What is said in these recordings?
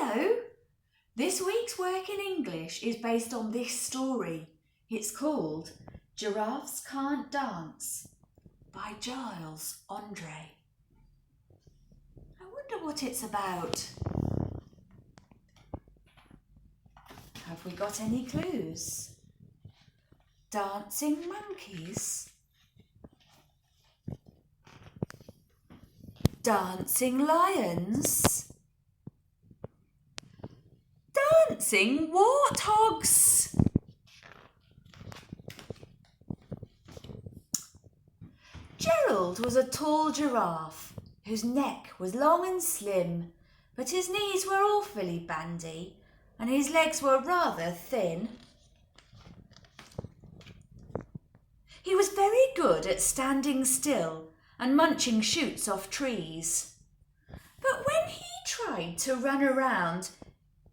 Hello! This week's work in English is based on this story. It's called Giraffes Can't Dance by Giles Andre. I wonder what it's about. Have we got any clues? Dancing monkeys? Dancing lions? Dancing warthogs? Gerald was a tall giraffe whose neck was long and slim, but his knees were awfully bandy and his legs were rather thin. He was very good at standing still and munching shoots off trees. But when he tried to run around,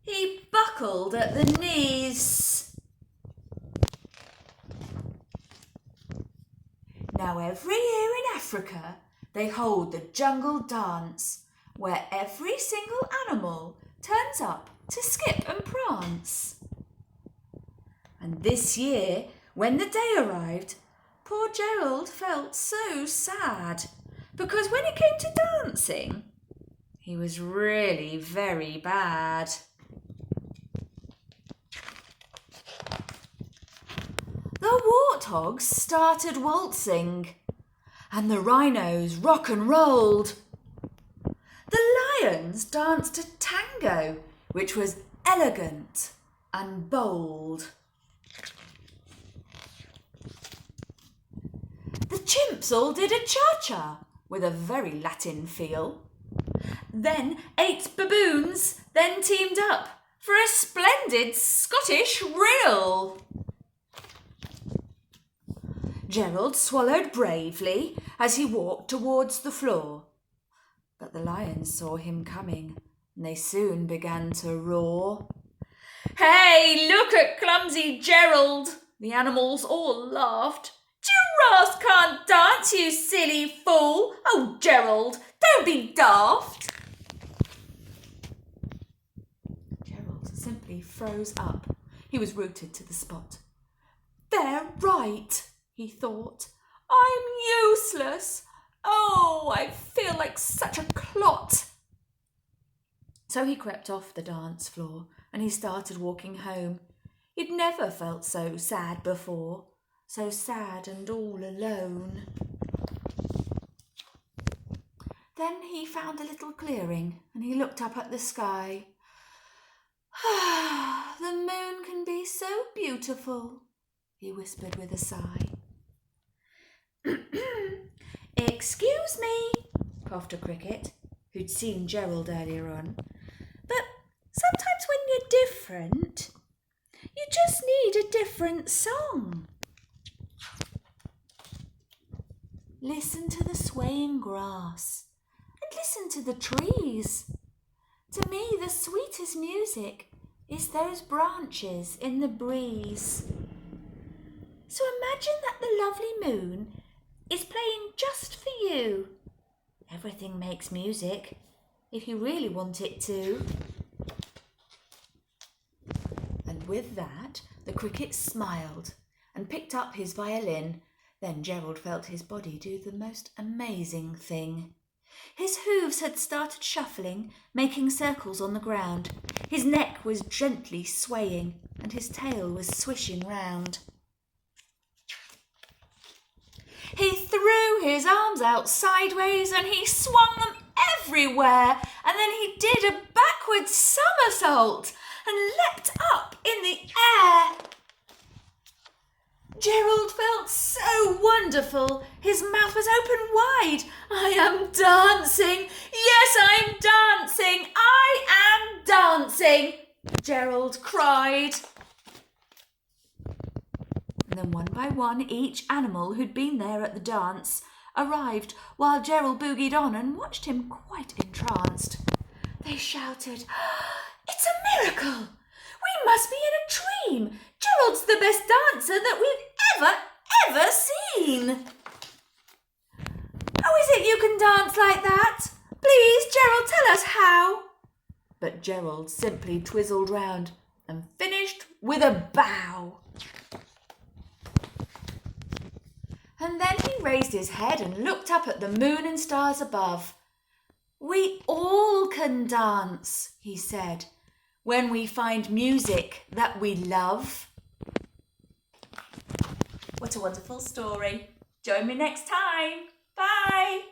he buckled at the knees. Now every year in Africa they hold the jungle dance, where every single animal turns up to skip and prance. And this year, when the day arrived, poor Gerald felt so sad, because when it came to dancing, he was really very bad. The warthogs started waltzing, and the rhinos rock and rolled. The lions danced a tango, which was elegant and bold. The chimps all did a cha-cha with a very Latin feel. Then 8 baboons then teamed up for a splendid Scottish reel. Gerald swallowed bravely as he walked towards the floor. But the lions saw him coming and they soon began to roar. "Hey, look at clumsy Gerald!" The animals all laughed. "Giraffes can't dance, you silly fool! Oh, Gerald, don't be daft!" Gerald simply froze up. He was rooted to the spot. "They're right," he thought. "I'm useless. Oh, I feel like such a clot." So he crept off the dance floor and he started walking home. He'd never felt so sad before, so sad and all alone. Then he found a little clearing and he looked up at the sky. "Ah, the moon can be so beautiful," he whispered with a sigh. "Excuse me," coughed a cricket, who'd seen Gerald earlier on, "but sometimes when you're different, you just need a different song." Listen to the swaying grass and listen to the trees. To me, the sweetest music is those branches in the breeze. So imagine that the lovely moon is playing just for you. Everything makes music, if you really want it to. And with that, the cricket smiled and picked up his violin. Then Gerald felt his body do the most amazing thing. His hooves had started shuffling, making circles on the ground. His neck was gently swaying and his tail was swishing round. He threw his arms out sideways and he swung them everywhere, and then he did a backward somersault and leapt up in the air. Gerald felt so wonderful. His mouth was open wide. "I am dancing. Yes, I'm dancing. I am dancing," Gerald cried. And then one by one, each animal who'd been there at the dance arrived, while Gerald boogied on and watched him quite entranced. They shouted, "It's a miracle! We must be in a dream! Gerald's the best dancer that we've ever seen! How is it you can dance like that? Please, Gerald, tell us how." But Gerald simply twizzled round and finished with a bow. And then he raised his head and looked up at the moon and stars above. "We all can dance," he said, "when we find music that we love." What a wonderful story. Join me next time. Bye.